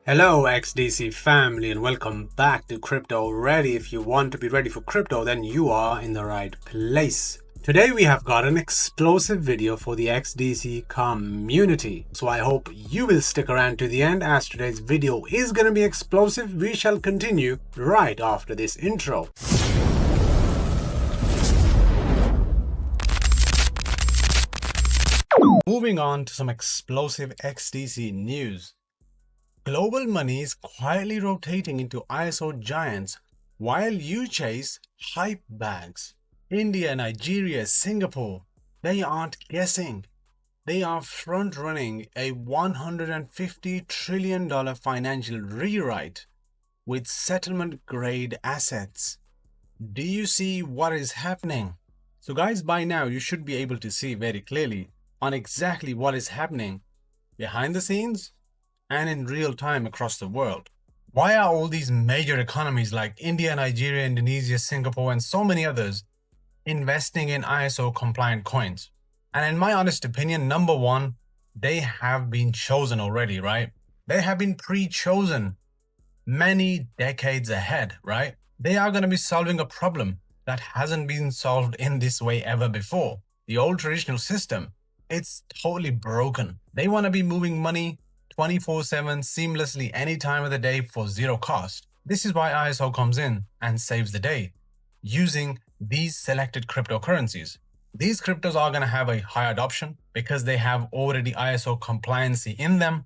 Hello XDC family and welcome back to Crypto Ready. If you want to be ready for crypto, then you are in the right place. Today we have got an explosive video for the XDC community. So I hope you will stick around to the end as today's video is going to be explosive. We shall continue right after this intro. Moving on to some explosive XDC news. Global money is quietly rotating into ISO giants while you chase hype bags. India, Nigeria, Singapore, they aren't guessing. They are front-running a $150 trillion financial rewrite with settlement-grade assets. Do you see what is happening? So guys, by now you should be able to see very clearly on exactly what is happening behind the scenes and in real time across the world. Why are all these major economies like India, Nigeria, Indonesia, Singapore, and so many others investing in ISO compliant coins? And in my honest opinion, number one, they have been chosen already, right? They have been pre-chosen many decades ahead, right? They are going to be solving a problem that hasn't been solved in this way ever before. The old traditional system, it's totally broken. They want to be moving money 24/7 seamlessly any time of the day for zero cost. This is why ISO comes in and saves the day using these selected cryptocurrencies. These cryptos are going to have a high adoption because they have already ISO compliancy in them,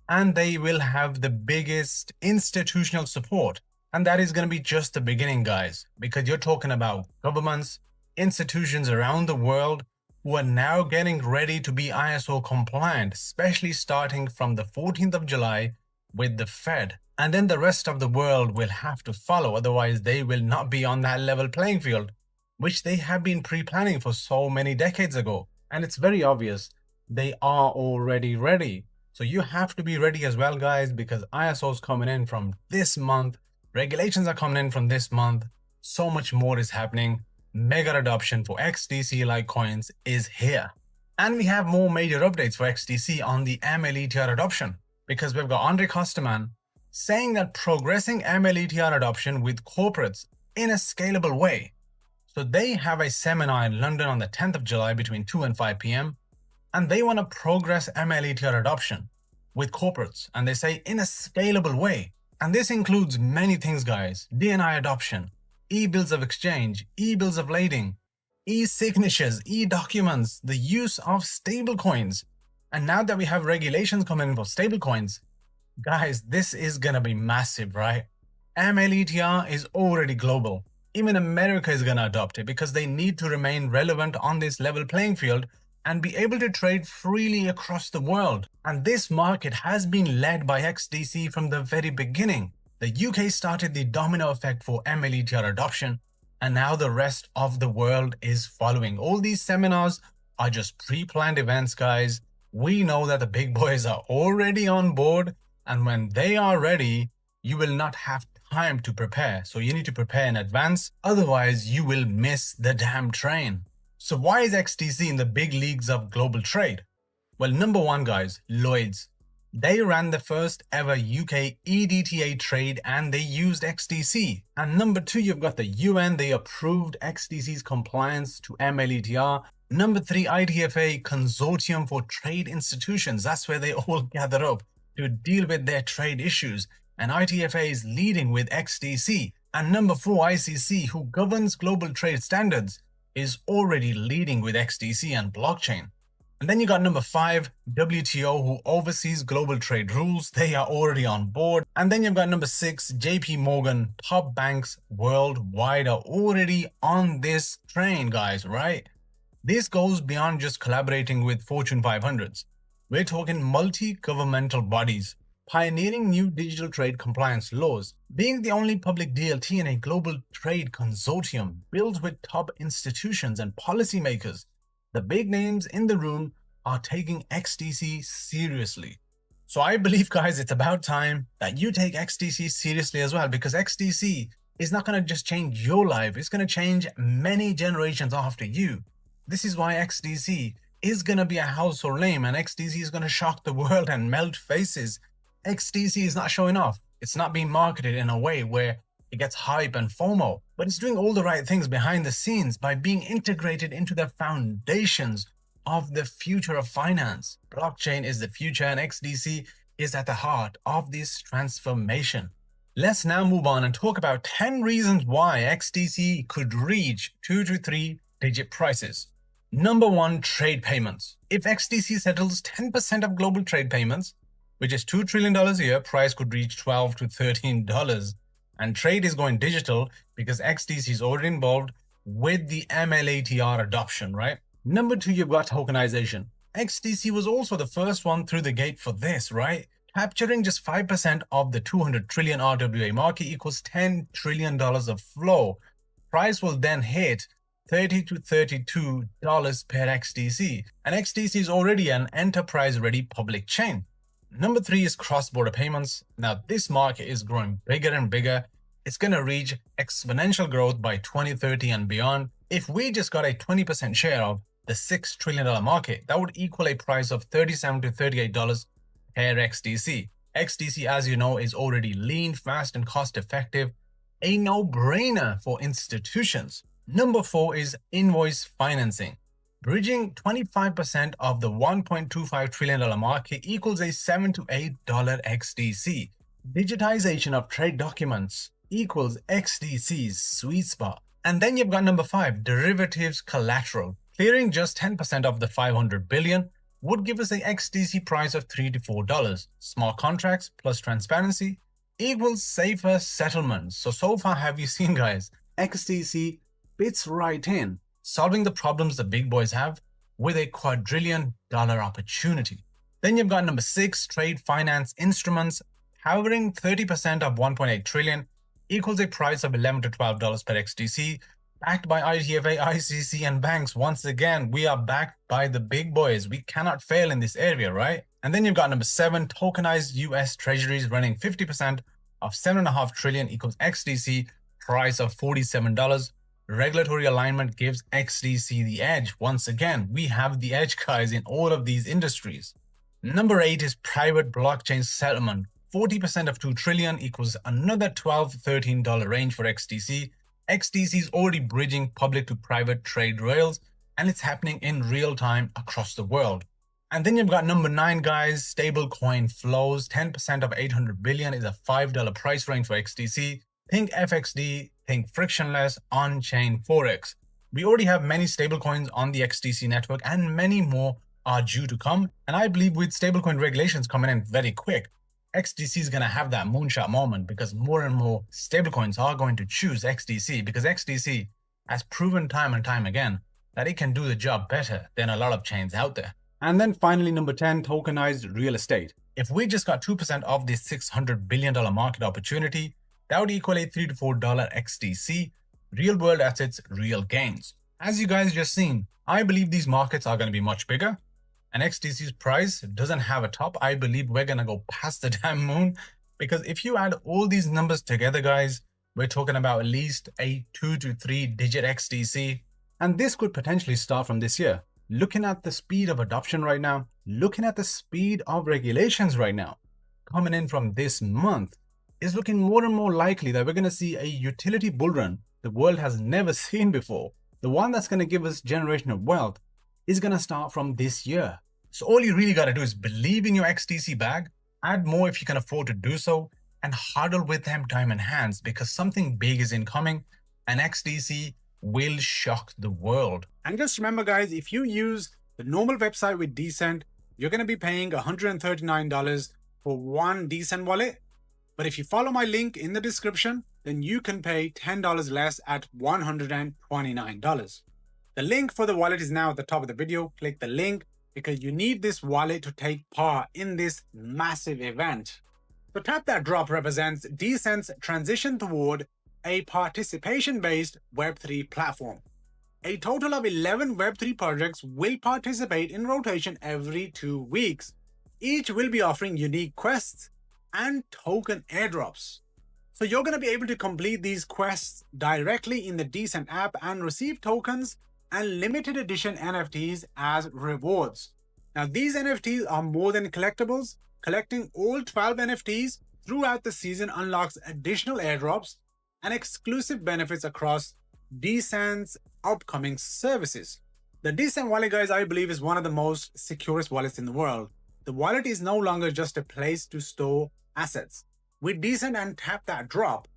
and they will have the biggest institutional support. And that is going to be just the beginning, guys, because you're talking about governments, institutions around the world who are now getting ready to be ISO compliant, especially starting from the 14th of July with the Fed. And then the rest of the world will have to follow, otherwise they will not be on that level playing field, which they have been pre-planning for so many decades ago. And it's very obvious they are already ready. So you have to be ready as well, guys, because ISO is coming in from this month, regulations are coming in from this month, so much more is happening. Mega adoption for XDC-like coins is here. And we have more major updates for XDC on the MLE adoption, because we've got Andre Kosterman saying that progressing MLE adoption with corporates in a scalable way. So they have a seminar in London on the 10th of July between 2 and 5 p.m. and they want to progress MLE adoption with corporates, and they say in a scalable way. And this includes many things, guys. DNI adoption, e-bills of exchange, e-bills of lading, e-signatures, e-documents, the use of stablecoins. And now that we have regulations coming in for stablecoins, guys, this is gonna be massive, right? MLETR is already global. Even America is gonna adopt it because they need to remain relevant on this level playing field and be able to trade freely across the world. And this market has been led by XDC from the very beginning. The UK started the domino effect for MLETR adoption, and now the rest of the world is following. All these seminars are just pre-planned events, guys. We know that the big boys are already on board, and when they are ready, you will not have time to prepare. So you need to prepare in advance, otherwise you will miss the damn train. So why is XDC in the big leagues of global trade? Well, number one, guys, Lloyds. They ran the first ever UK EDTA trade and they used XDC. And number two, you've got the UN. They approved XDC's compliance to MLETR. Number three, ITFA Consortium for Trade Institutions. That's where they all gather up to deal with their trade issues. And ITFA is leading with XDC. And number four, ICC, who governs global trade standards, is already leading with XDC and blockchain. And then you got number five, WTO, who oversees global trade rules. They are already on board. And then you've got number six, JP Morgan. Top banks worldwide are already on this train, guys, right? This goes beyond just collaborating with Fortune 500s. We're talking multi-governmental bodies, pioneering new digital trade compliance laws, being the only public DLT in a global trade consortium built with top institutions and policymakers. The big names in the room are taking XDC seriously. So I believe, guys, it's about time that you take XDC seriously as well, because XDC is not going to just change your life. It's going to change many generations after you. This is why XDC is going to be a household name, and XDC is going to shock the world and melt faces XDC is not showing off. It's not being marketed in a way where it gets hype and FOMO, but it's doing all the right things behind the scenes by being integrated into the foundations of the future of finance. Blockchain is the future and XDC is at the heart of this transformation. Let's now move on and talk about 10 reasons why XDC could reach 2 to 3 digit prices. Number 1, trade payments. If XDC settles 10% of global trade payments, which is $2 trillion a year, price could reach $12 to $13. And trade is going digital because XDC is already involved with the MLE adoption, right? Number 2, you've got tokenization. XDC was also the first one through the gate for this, right? Capturing just 5% of the 200 trillion RWA market equals $10 trillion of flow. Price will then hit $30 to $32 per XDC. And XDC is already an enterprise-ready public chain. Number 3 is cross-border payments. Now, this market is growing bigger and bigger. It's going to reach exponential growth by 2030 and beyond. If we just got a 20% share of the $6 trillion market, that would equal a price of $37 to $38 per XDC. XDC, as you know, is already lean, fast, and cost-effective. A no-brainer for institutions. Number 4 is invoice financing. Bridging 25% of the $1.25 trillion market equals a $7 to $8 XDC. Digitization of trade documents equals XDC's sweet spot. And then you've got number 5, derivatives collateral. Clearing just 10% of the $500 billion would give us an XDC price of $3 to $4. Smart contracts plus transparency equals safer settlements. So far, have you seen, guys? XDC fits right in, solving the problems the big boys have with a quadrillion-dollar opportunity. Then you've got number 6, trade finance instruments. Powering 30% of 1.8 trillion equals a price of $11 to $12 per XDC, backed by ITFA, ICC, and banks. Once again, we are backed by the big boys. We cannot fail in this area, right? And then you've got number 7, tokenized US treasuries running 50% of 7.5 trillion equals XDC, price of $47. Regulatory alignment gives XDC the edge. Once again, we have the edge, guys, in all of these industries. Number 8 is private blockchain settlement. 40% of 2 trillion equals another $12 to $13 range for XDC. XDC is already bridging public to private trade rails, and it's happening in real time across the world. And then you've got number 9, guys, stablecoin flows. 10% of 800 billion is a $5 price range for XDC. Think FXD, think frictionless on-chain Forex. We already have many stablecoins on the XDC network, and many more are due to come. And I believe with stablecoin regulations coming in very quick, XDC is going to have that moonshot moment because more and more stablecoins are going to choose XDC because XDC has proven time and time again that it can do the job better than a lot of chains out there. And then finally, number 10, tokenized real estate. If we just got 2% of this $600 billion market opportunity, that would equal a $3 to $4 XDC, real world assets, real gains. As you guys just seen, I believe these markets are going to be much bigger. And XDC's price doesn't have a top. I believe we're going to go past the damn moon because if you add all these numbers together, guys, we're talking about at least a 2 to 3 digit XDC. And this could potentially start from this year. Looking at the speed of adoption right now, looking at the speed of regulations right now, coming in from this month, is looking more and more likely that we're going to see a utility bull run the world has never seen before. The one that's going to give us generational wealth is going to start from this year. So all you really got to do is believe in your XDC bag, add more if you can afford to do so, and huddle with them time in hands because something big is incoming and XDC will shock the world. And just remember, guys, if you use the normal website with Decent, you're going to be paying $139 for one Decent wallet. But if you follow my link in the description, then you can pay $10 less at $129. The link for the wallet is now at the top of the video. Click the link because you need this wallet to take part in this massive event. So Tap That Drop represents Decent's transition toward a participation-based Web3 platform. A total of 11 Web3 projects will participate in rotation every 2 weeks. Each will be offering unique quests and token airdrops. So you're going to be able to complete these quests directly in the Decent app and receive tokens and limited edition NFTs as rewards. Now these NFTs are more than collectibles. Collecting all 12 NFTs throughout the season unlocks additional airdrops and exclusive benefits across Decent's upcoming services. The Decent wallet, guys, I believe is one of the most securest wallets in the world. The wallet is no longer just a place to store assets. With Decent and Tap That Drop,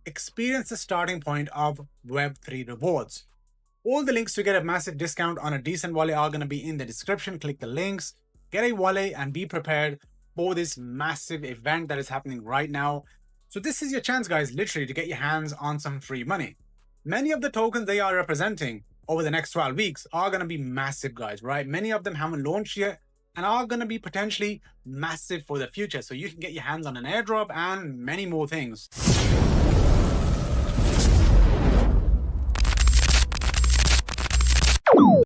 experience the starting point of Web3 rewards. All the links to get a massive discount on a Decent wallet are going to be in the description. Click the links, get a wallet, and be prepared for this massive event that is happening right now. So this is your chance, guys, literally to get your hands on some free money. Many of the tokens they are representing over the next 12 weeks are going to be massive, guys, right? Many of them haven't launched yet and are going to be potentially massive for the future. So you can get your hands on an airdrop and many more things.